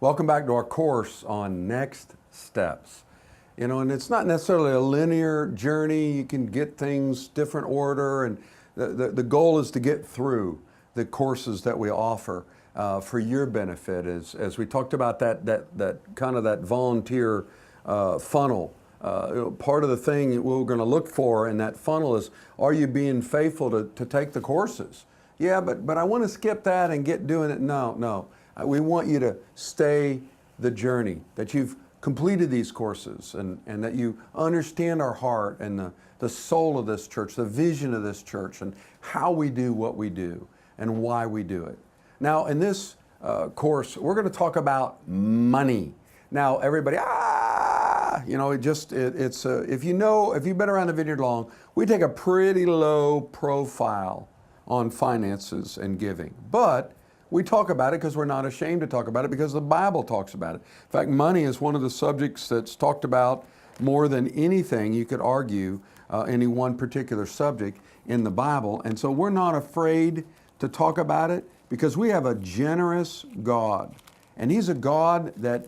Welcome back to our course on next steps. And it's not necessarily a linear journey. You can get things different order, and the goal is to get through the courses that we offer for your benefit. As we talked about that kind of that volunteer funnel. Part of the thing we're going to look for in that funnel is, are you being faithful to take the courses? Yeah, but I want to skip that and get doing it. No. We want you to stay the journey, that you've completed these courses and that you understand our heart and the soul of this church, the vision of this church, and how we do what we do and why we do it. Now, in this course, we're going to talk about money. Now, everybody, if you've been around the Vineyard long, we take a pretty low profile on finances and giving. But we talk about it because we're not ashamed to talk about it, because the Bible talks about it. In fact, money is one of the subjects that's talked about more than anything you could argue any one particular subject in the Bible. And so we're not afraid to talk about it because we have a generous God. And He's a God that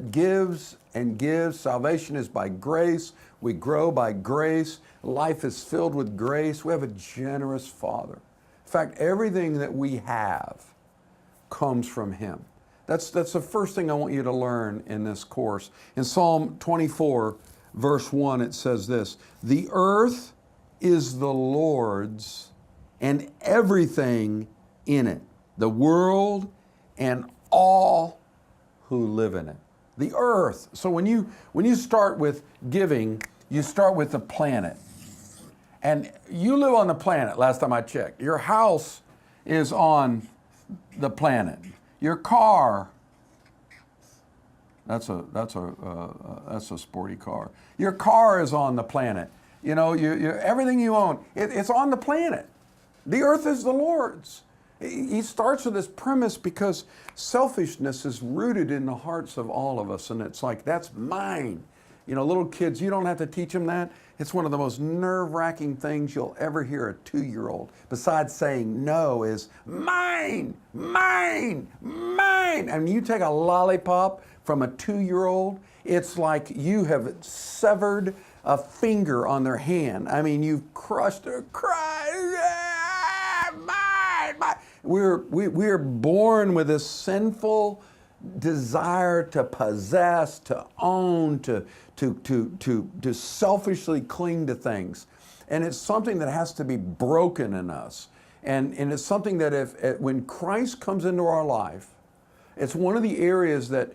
gives and gives. Salvation is by grace. We grow by grace. Life is filled with grace. We have a generous Father. In fact, everything that we have comes from Him. That's the first thing I want you to learn in this course. In Psalm 24, verse 1, it says this: "The earth is the Lord's and everything in it, the world and all who live in it." The earth. So when you start with giving, you start with the planet. And you live on the planet, last time I checked. Your house is on the planet. Your car, that's a sporty car. Your car is on the planet. Everything you own, it's on the planet. The earth is the Lord's. He starts with this premise because selfishness is rooted in the hearts of all of us, and it's like, that's mine. Little kids, you don't have to teach them that. It's one of the most nerve-wracking things you'll ever hear a 2-year-old, besides saying no, is mine, mine, mine. I mean, you take a lollipop from a 2-year-old, it's like you have severed a finger on their hand. I mean, you've crushed their cry. Mine, mine. We're born with this sinful desire to possess, to own, to selfishly cling to things. And it's something that has to be broken in us. And it's something that when Christ comes into our life, it's one of the areas that,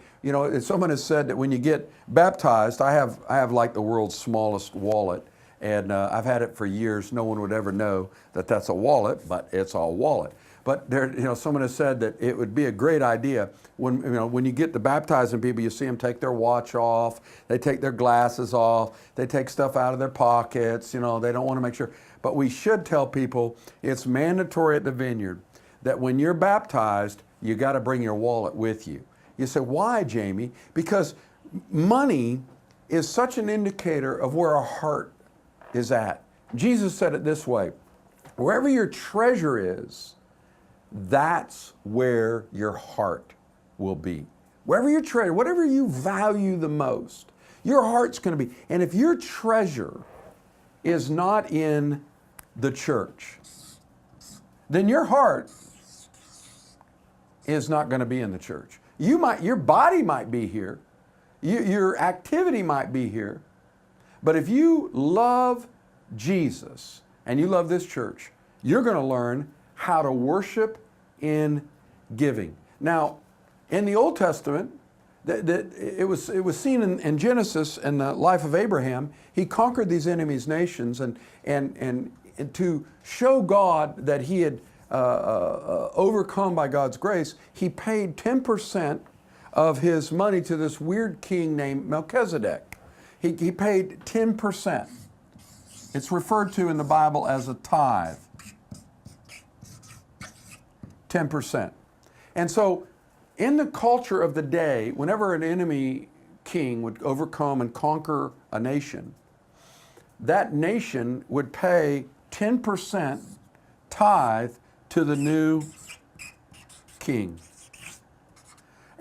someone has said that when you get baptized, I have like the world's smallest wallet, and I've had it for years. No one would ever know that that's a wallet, but it's a wallet. But someone has said that it would be a great idea when you get to baptizing people, you see them take their watch off, they take their glasses off, they take stuff out of their pockets, they don't want to make sure. But we should tell people it's mandatory at the Vineyard that when you're baptized, you got to bring your wallet with you. You say, why, Jamie? Because money is such an indicator of where our heart is at. Jesus said it this way: wherever your treasure is, that's where your heart will be. Wherever your treasure, whatever you value the most, your heart's going to be. And if your treasure is not in the church, then your heart is not going to be in the church. Your body might be here, your activity might be here, but if you love Jesus and you love this church, you're going to learn how to worship in giving. Now, in the Old Testament, it was seen in Genesis in the life of Abraham. He conquered these enemies' nations, and to show God that he had overcome by God's grace, he paid 10% of his money to this weird king named Melchizedek. He paid 10%. It's referred to in the Bible as a tithe. 10%. And so in the culture of the day, whenever an enemy king would overcome and conquer a nation, that nation would pay 10% tithe to the new king.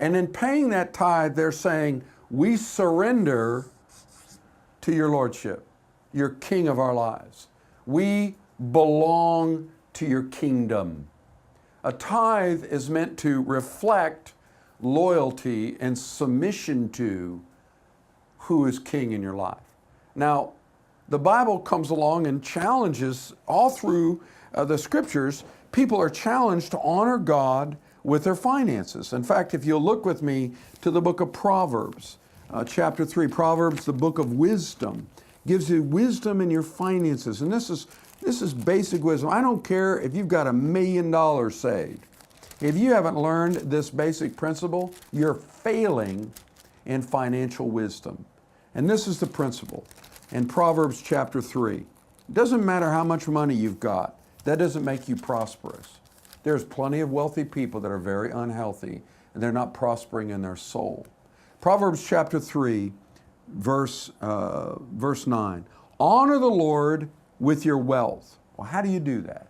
And in paying that tithe, they're saying, we surrender to your lordship. You're king of our lives. We belong to your kingdom. A tithe is meant to reflect loyalty and submission to who is king in your life. Now, the Bible comes along and challenges all through the scriptures. People are challenged to honor God with their finances. In fact, if you'll look with me to the book of Proverbs, chapter 3, Proverbs, the book of wisdom, gives you wisdom in your finances. And this is basic wisdom. I don't care if you've got $1 million saved. If you haven't learned this basic principle, you're failing in financial wisdom. And this is the principle in Proverbs chapter 3. It doesn't matter how much money you've got. That doesn't make you prosperous. There's plenty of wealthy people that are very unhealthy and they're not prospering in their soul. Proverbs chapter 3, verse 9. Honor the Lord with your wealth. Well, how do you do that?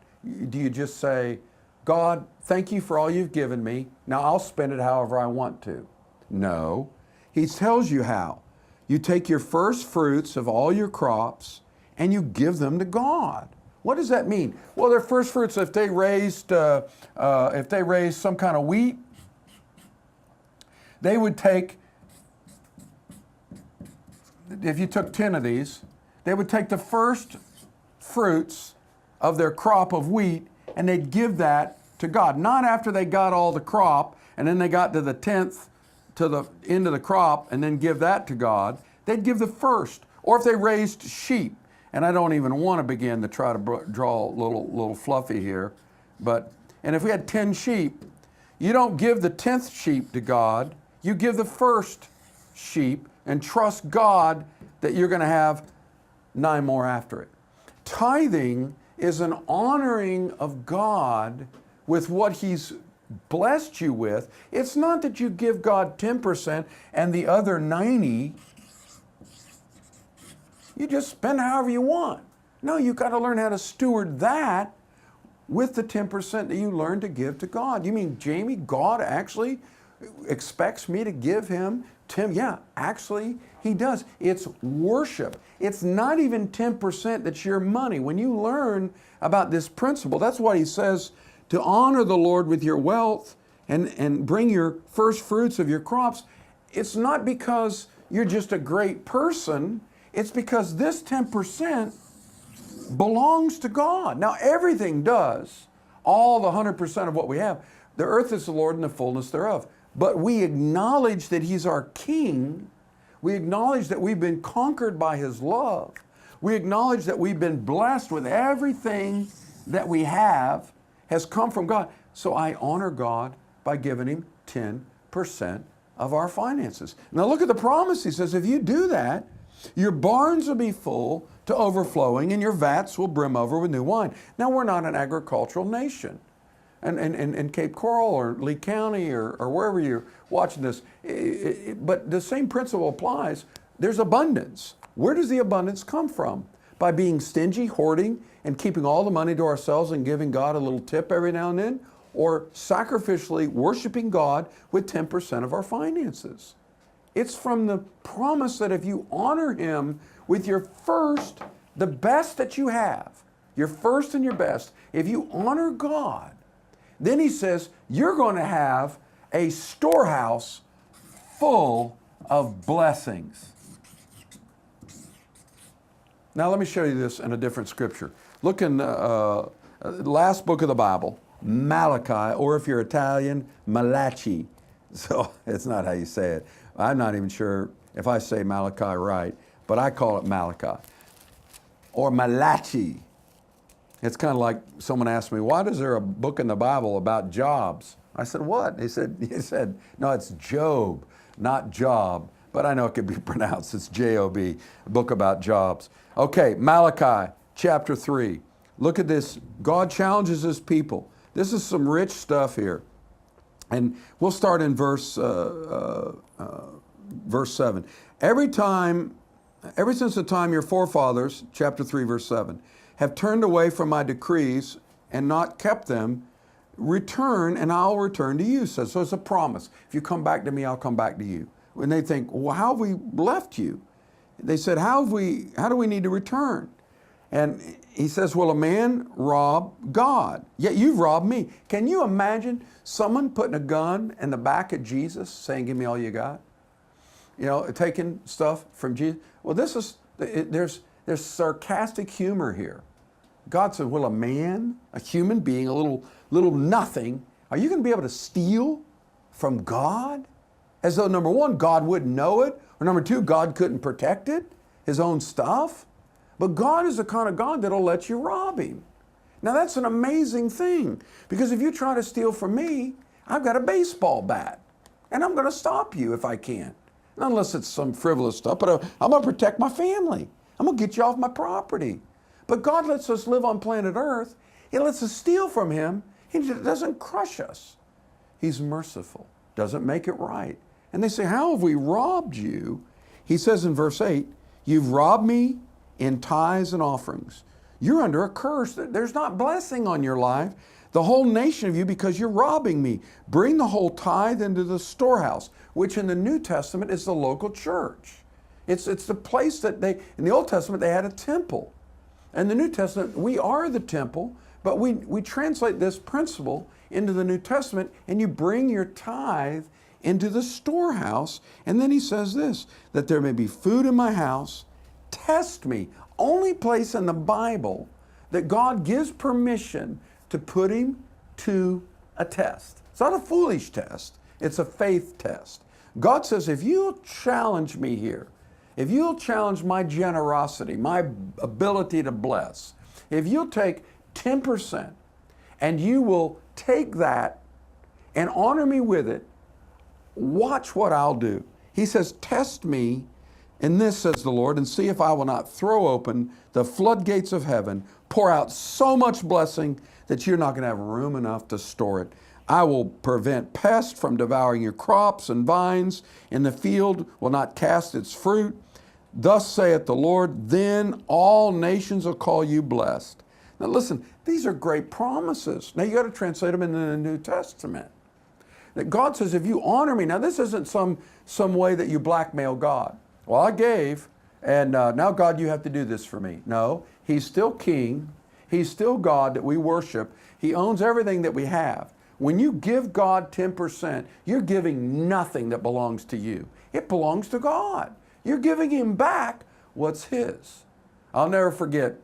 Do you just say, God, thank you for all you've given me. Now I'll spend it however I want to. No. He tells you how. You take your first fruits of all your crops and you give them to God. What does that mean? Well, their first fruits, if they raised some kind of wheat, they would take, if you took 10 of these, they would take the first fruits of their crop of wheat and they'd give that to God. Not after they got all the crop and then they got to the 10th to the end of the crop and then give that to God. They'd give the first. Or if they raised sheep, and I don't even want to begin to try to draw a little fluffy here, and if we had 10 sheep, you don't give the 10th sheep to God, you give the first sheep and trust God that you're going to have 9 more after it. Tithing is an honoring of God with what He's blessed you with. It's not that you give God 10% and the other 90%, you just spend however you want. No, you've got to learn how to steward that with the 10% that you learn to give to God. You mean, Jamie, God actually expects me to give Him 10? Yeah, actually, He does. It's worship. It's not even 10% that's your money. When you learn about this principle, that's what He says, to honor the Lord with your wealth and bring your first fruits of your crops. It's not because you're just a great person. It's because this 10% belongs to God. Now, everything does, all the 100% of what we have. The earth is the Lord and the fullness thereof. But we acknowledge that He's our King. We acknowledge that we've been conquered by His love. We acknowledge that we've been blessed with everything that we have has come from God. So I honor God by giving Him 10% of our finances. Now look at the promise. He says, if you do that, your barns will be full to overflowing and your vats will brim over with new wine. Now, we're not an agricultural nation. And in Cape Coral or Lee County or wherever you're watching this, but the same principle applies. There's abundance. Where does the abundance come from? By being stingy, hoarding, and keeping all the money to ourselves and giving God a little tip every now and then? Or sacrificially worshiping God with 10% of our finances? It's from the promise that if you honor Him with your first, the best that you have, your first and your best, if you honor God, then He says you're going to have a storehouse full of blessings. Now let me show you this in a different scripture. Look in the last book of the Bible, Malachi, or if you're Italian, Malachi. So it's not how you say it. I'm not even sure if I say Malachi right, but I call it Malachi. Or Malachi. It's kind of like someone asked me, why is there a book in the Bible about jobs? I said, what? He said, no, it's Job, not job. But I know it could be pronounced, it's J-O-B, a book about jobs. Okay, Malachi chapter 3. Look at this. God challenges His people. This is some rich stuff here. And we'll start in verse 7. Ever since the time your forefathers, chapter 3, verse 7, have turned away from my decrees and not kept them, return and I'll return to you. So it's a promise. If you come back to me, I'll come back to you. When they think, well, how have we left you? They said, how do we need to return? And he says, will a man rob God? Yet you've robbed me. Can you imagine someone putting a gun in the back of Jesus saying, give me all you got? You know, taking stuff from Jesus. Well, there's sarcastic humor here. God said, will a man, a human being, a little nothing, are you going to be able to steal from God? As though, number one, God wouldn't know it, or number two, God couldn't protect it, his own stuff. But God is the kind of God that'll let you rob him. Now that's an amazing thing, because if you try to steal from me, I've got a baseball bat, and I'm going to stop you if I can. Unless it's some frivolous stuff, but I'm going to protect my family. I'm going to get you off my property. But God lets us live on planet Earth. He lets us steal from him. He doesn't crush us. He's merciful, doesn't make it right. And they say, how have we robbed you? He says in verse 8, you've robbed me in tithes and offerings. You're under a curse. There's not blessing on your life, the whole nation of you, because you're robbing me. Bring the whole tithe into the storehouse, which in the New Testament is the local church. It's the place that in the Old Testament, they had a temple. In the New Testament, we are the temple, but we translate this principle into the New Testament, and you bring your tithe into the storehouse. And then he says this, that there may be food in my house. Test me. Only place in the Bible that God gives permission to put him to a test. It's not a foolish test. It's a faith test. God says, if you'll challenge me here, if you'll challenge my generosity, my ability to bless, if you'll take 10% and you will take that and honor me with it, watch what I'll do. He says, test me in this, says the Lord, and see if I will not throw open the floodgates of heaven, pour out so much blessing that you're not going to have room enough to store it. I will prevent pests from devouring your crops, and vines in the field will not cast its fruit. Thus saith the Lord, then all nations will call you blessed. Now listen, these are great promises. Now you got to translate them into the New Testament. That God says, if you honor me, now this isn't some way that you blackmail God. Well, I gave, and now God, you have to do this for me. No, he's still king. He's still God that we worship. He owns everything that we have. When you give God 10%, you're giving nothing that belongs to you. It belongs to God. You're giving him back what's his. I'll never forget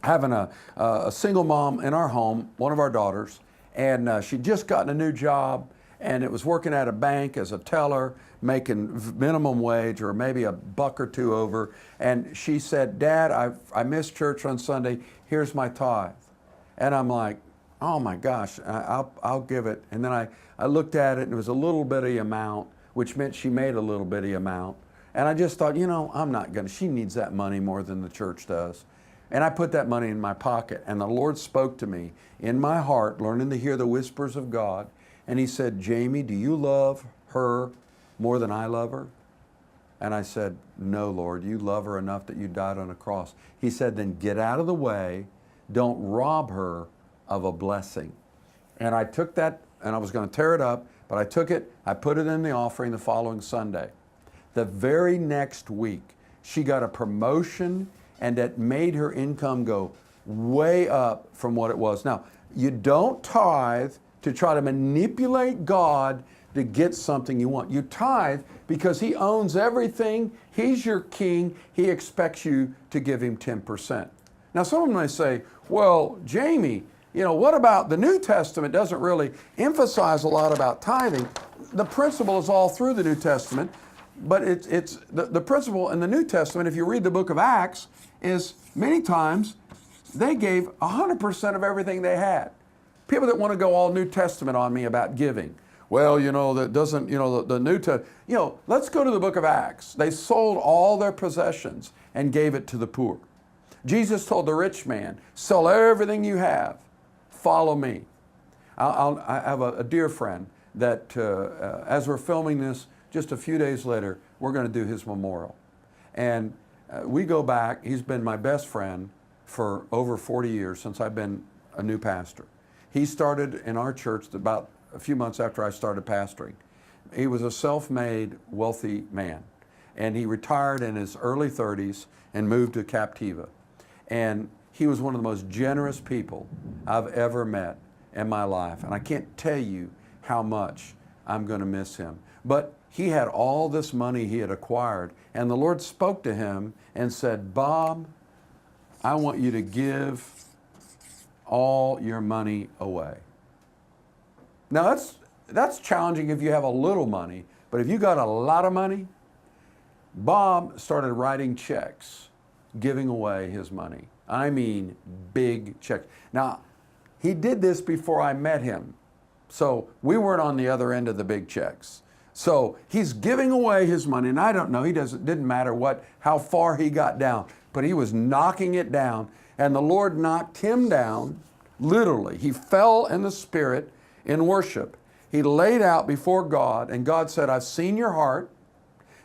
having a single mom in our home, one of our daughters, and she'd just gotten a new job, and it was working at a bank as a teller, making minimum wage or maybe a buck or two over. And she said, Dad, I missed church on Sunday. Here's my tithe. And I'm like, oh my gosh, I'll give it. And then I looked at it, and it was a little bitty amount, which meant she made a little bitty amount. And I just thought, I'm not going to, she needs that money more than the church does. And I put that money in my pocket, and the Lord spoke to me in my heart, learning to hear the whispers of God. And he said, Jamie, do you love her more than I love her? And I said, no, Lord, you love her enough that you died on a cross. He said, then get out of the way. Don't rob her of a blessing. And I took that, and I was going to tear it up, but I took it, I put it in the offering the following Sunday. The very next week, she got a promotion, and that made her income go way up from what it was. Now, you don't tithe to try to manipulate God to get something you want. You tithe because he owns everything. He's your king. He expects you to give him 10%. Now, someone may say, well, Jamie, what about the New Testament doesn't really emphasize a lot about tithing. The principle is all through the New Testament, but it's the principle in the New Testament, if you read the book of Acts, is many times they gave 100% of everything they had. People that want to go all New Testament on me about giving. Well, that doesn't, the New Testament, let's go to the book of Acts. They sold all their possessions and gave it to the poor. Jesus told the rich man, sell everything you have, follow me. I have a dear friend that as we're filming this, just a few days later, we're going to do his memorial. And we go back, he's been my best friend for over 40 years since I've been a new pastor. He started in our church about a few months after I started pastoring. He was a self-made, wealthy man. And he retired in his early 30s and moved to Captiva. And he was one of the most generous people I've ever met in my life. And I can't tell you how much I'm going to miss him. But he had all this money he had acquired. And the Lord spoke to him and said, Bob, I want you to give all your money away. Now that's challenging if you have a little money, but if you got a lot of money, Bob started writing checks, giving away his money. I mean, big checks. Now, he did this before I met him, so we weren't on the other end of the big checks. So he's giving away his money, and I don't know, didn't matter how far he got down, but he was knocking it down, and the Lord knocked him down, literally. He fell in the Spirit in worship. He laid out before God, and God said, I've seen your heart.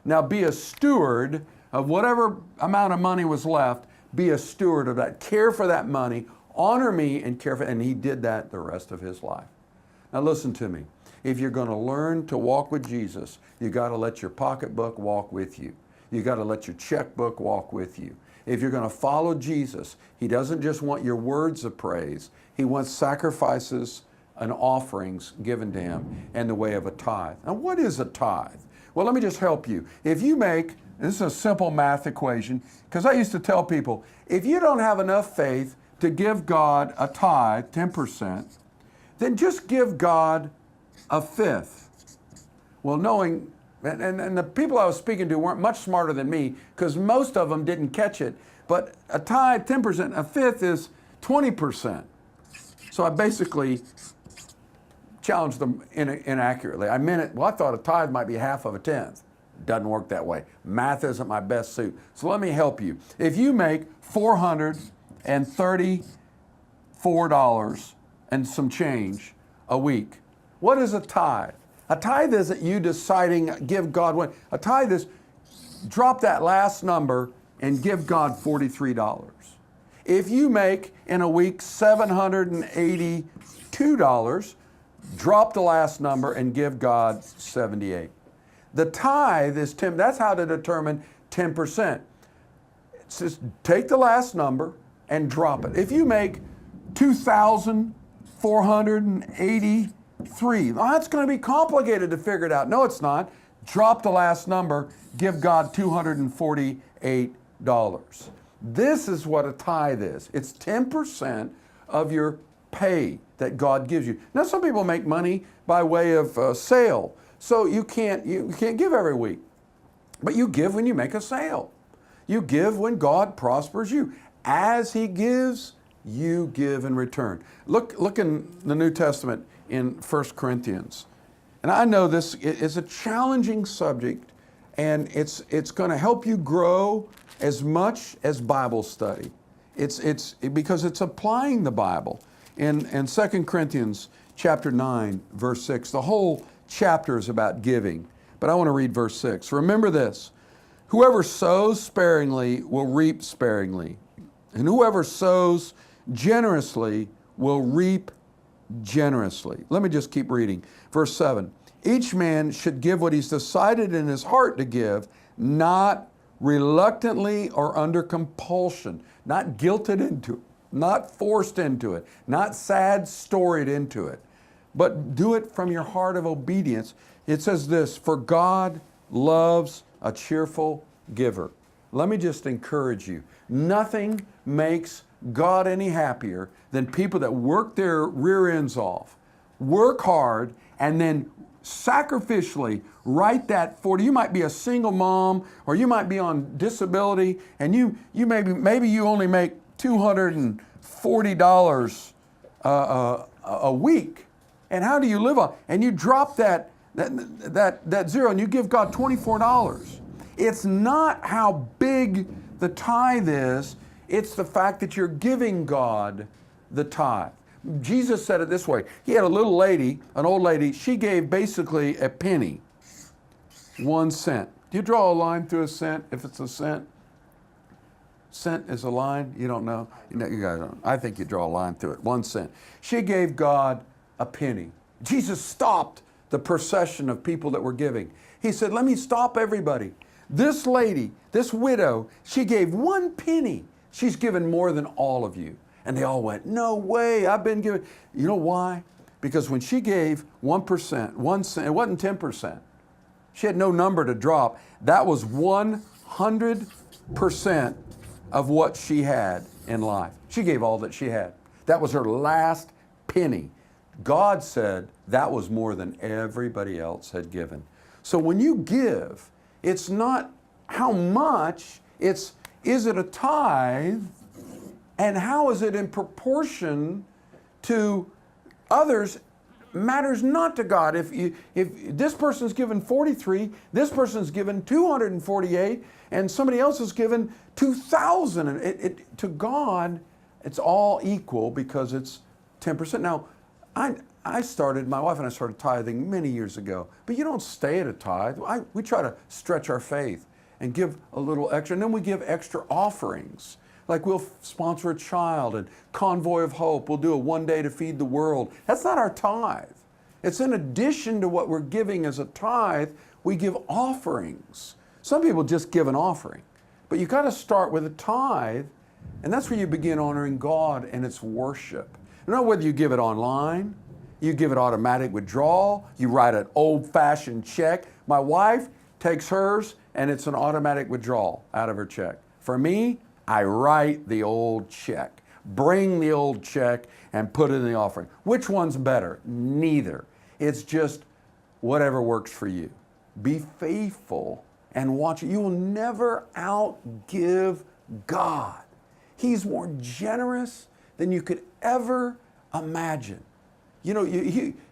Now be a steward of whatever amount of money was left. Be a steward of that. Care for that money. Honor me and care for it. And he did that the rest of his life. Now listen to me. If you're going to learn to walk with Jesus, you got to let your pocketbook walk with you. You got to let your checkbook walk with you. If you're going to follow Jesus, he doesn't just want your words of praise. He wants sacrifices and offerings given to him in the way of a tithe. Now, what is a tithe? Well, let me just help you. If you make, this is a simple math equation, because I used to tell people, if you don't have enough faith to give God a tithe, 10%, then just give God a fifth. Well, knowing, and the people I was speaking to weren't much smarter than me, because most of them didn't catch it, but a tithe, 10%, a fifth is 20%. So I basically challenged them inaccurately. I meant it, well, I thought a tithe might be half of a tenth. It doesn't work that way. Math isn't my best suit. So let me help you. If you make $434 and some change a week, what is a tithe? A tithe isn't you deciding, give God one. A tithe is drop that last number and give God $43. If you make in a week $782, drop the last number and give God 78. The tithe is 10. That's how to determine 10%. It's just take the last number and drop it. If you make $2,483, well, that's going to be complicated to figure it out. No, it's not. Drop the last number, give God $248. This is what a tithe is. It's 10% of your pay that God gives you. Now, some people make money by way of sale, so you can't give every week, but you give when you make a sale. You give when God prospers you. As He gives, you give in return. Look in the New Testament in 1 Corinthians, and I know this is a challenging subject, and it's going to help you grow as much as Bible study. It's because it's applying the Bible. In 2 Corinthians chapter 9, verse 6, the whole chapter is about giving. But I want to read verse 6. Remember this, whoever sows sparingly will reap sparingly, and whoever sows generously will reap generously. Let me just keep reading. Verse 7, each man should give what he's decided in his heart to give, not reluctantly or under compulsion, not guilted into it, not forced into it, not sad storied into it, but do it from your heart of obedience. It says this, for God loves a cheerful giver. Let me just encourage you. Nothing makes God any happier than people that work their rear ends off, work hard, and then sacrificially write that 40. You might be a single mom, or you might be on disability, and you maybe you only make $240 a week. And how do you live on? And you drop that zero and you give God $24. It's not how big the tithe is, it's the fact that you're giving God the tithe. Jesus said it this way. He had a little lady, an old lady, she gave basically a penny, 1 cent. Do you draw a line through a cent if it's a cent? cent is a line? You don't know? You guys don't. I think you draw a line through it. 1 cent. She gave God a penny. Jesus stopped the procession of people that were giving. He said, let me stop everybody. This lady, this widow, she gave 1 penny. She's given more than all of you. And they all went, no way, I've been given. You know why? Because when she gave 1%, 1 cent, it wasn't 10%. She had no number to drop. That was 100% of what she had in life. She gave all that she had. That was her last penny. God said that was more than everybody else had given. So when you give, it's not how much, it's is it a tithe, and how is it in proportion to others matters not to God. If this person's given 43, this person's given 248, and somebody else is given 2,000. To God, it's all equal because it's 10%. Now, my wife and I started tithing many years ago, but you don't stay at a tithe. We try to stretch our faith and give a little extra, and then we give extra offerings. Like we'll sponsor a child and Convoy of Hope. We'll do a 1 day to feed the world. That's not our tithe. It's in addition to what we're giving as a tithe, we give offerings. Some people just give an offering, but you got to start with a tithe, and that's where you begin honoring God and it's worship. Now, whether you give it online, you give it automatic withdrawal, you write an old-fashioned check. My wife takes hers and it's an automatic withdrawal out of her check. For me, I write the old check, bring the old check and put it in the offering. Which one's better? Neither. It's just whatever works for you. Be faithful and watch it. You will never outgive God. He's more generous than you could ever imagine. You know,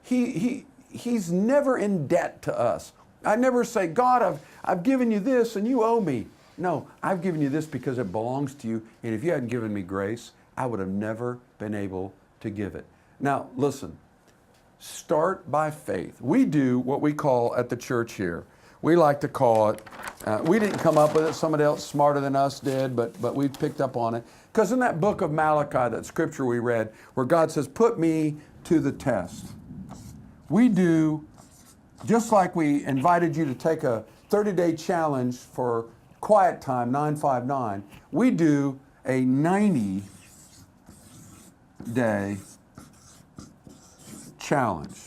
he's never in debt to us. I never say, God, I've given you this and you owe me. No, I've given you this because it belongs to you, and if you hadn't given me grace, I would have never been able to give it. Now, listen, start by faith. We do what we call at the church here, we like to call it, we didn't come up with it, somebody else smarter than us did, but we picked up on it. Because in that book of Malachi, that scripture we read, where God says, put me to the test, we do, just like we invited you to take a 30-day challenge for quiet time, 959, we do a 90-day challenge.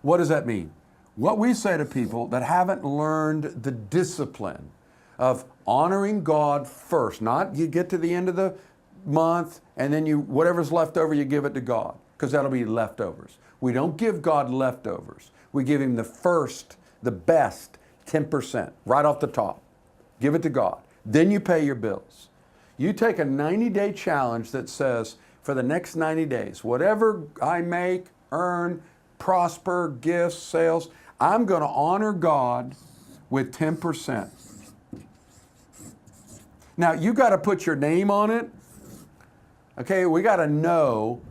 What does that mean? What we say to people that haven't learned the discipline of honoring God first, not you get to the end of the month and then whatever's left over, you give it to God, because that'll be leftovers. We don't give God leftovers. We give Him the first, the best, 10%, right off the top. Give it to God. Then you pay your bills. You take a 90-day challenge that says, for the next 90 days, whatever I make, earn, prosper, gifts, sales, I'm going to honor God with 10%. Now, you got to put your name on it. Okay, we got to know.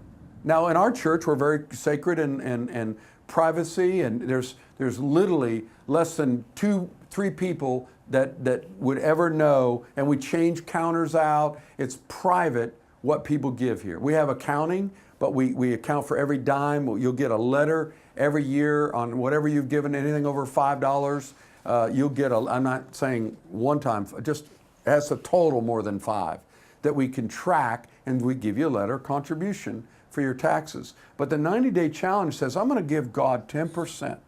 Now, in our church, we're very sacred and privacy, and there's literally less than 2-3 people that would ever know, and we change counters out. It's private what people give here. We have accounting, but we account for every dime. You'll get a letter every year on whatever you've given, anything over $5. You'll get I'm not saying one time, just as a total more than 5, that we can track, and we give you a letter contribution for your taxes. But the 90-day challenge says, I'm going to give God 10%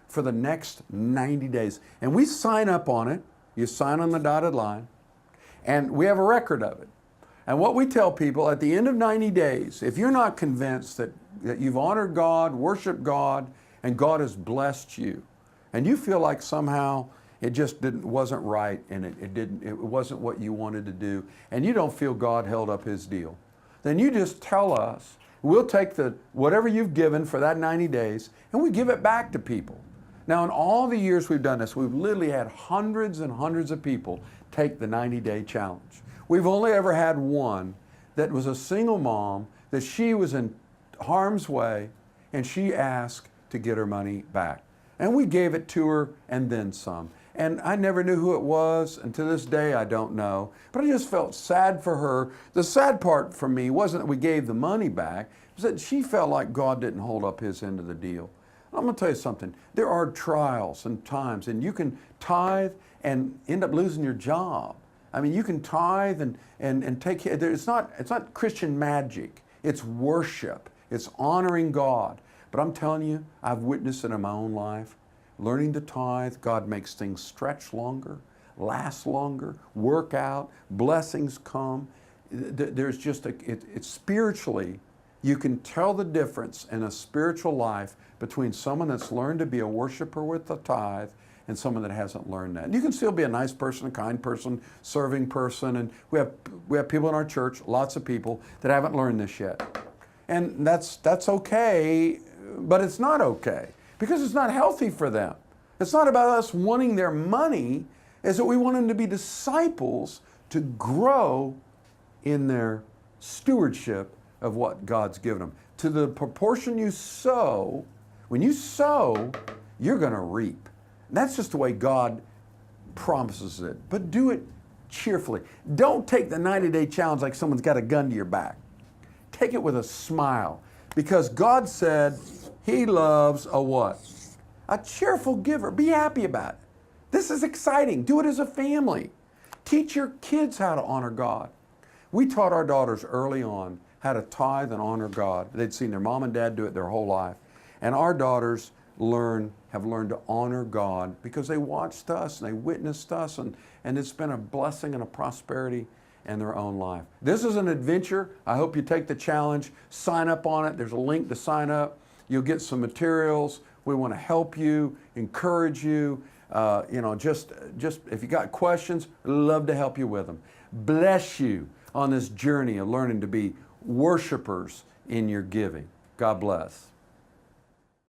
for the next 90 days. And we sign up on it. You sign on the dotted line, and we have a record of it. And what we tell people at the end of 90 days, if you're not convinced that you've honored God, worshiped God, and God has blessed you, and you feel like somehow it just wasn't right, and it wasn't what you wanted to do, and you don't feel God held up His deal, then you just tell us. We'll take whatever you've given for that 90 days, and we give it back to people. Now, in all the years we've done this, we've literally had hundreds and hundreds of people take the 90-day challenge. We've only ever had one that was a single mom, that she was in harm's way, and she asked to get her money back. And we gave it to her and then some. And I never knew who it was, and to this day I don't know. But I just felt sad for her. The sad part for me wasn't that we gave the money back, it was that she felt like God didn't hold up his end of the deal. I'm going to tell you something. There are trials and times, and you can tithe and end up losing your job. I mean, you can tithe and take care. It's not Christian magic. It's worship. It's honoring God. But I'm telling you, I've witnessed it in my own life. Learning to tithe, God makes things stretch longer, last longer, work out, blessings come. There's just it's spiritually, you can tell the difference in a spiritual life between someone that's learned to be a worshiper with the tithe and someone that hasn't learned that. And you can still be a nice person, a kind person, serving person, and we have people in our church, lots of people that haven't learned this yet. And that's okay, but it's not okay because it's not healthy for them. It's not about us wanting their money, it's that we want them to be disciples to grow in their stewardship of what God's given them. To the proportion you sow, when you sow, you're going to reap. And that's just the way God promises it. But do it cheerfully. Don't take the 90-day challenge like someone's got a gun to your back. Take it with a smile. Because God said he loves a what? A cheerful giver. Be happy about it. This is exciting. Do it as a family. Teach your kids how to honor God. We taught our daughters early on how to tithe and honor God. They'd seen their mom and dad do it their whole life. And our daughters have learned to honor God because they watched us and they witnessed us, and it's been a blessing and a prosperity in their own life. This is an adventure. I hope you take the challenge. Sign up on it. There's a link to sign up. You'll get some materials. We want to help you, encourage you. Just if you got questions, we'd love to help you with them. Bless you on this journey of learning to be worshipers in your giving. God bless.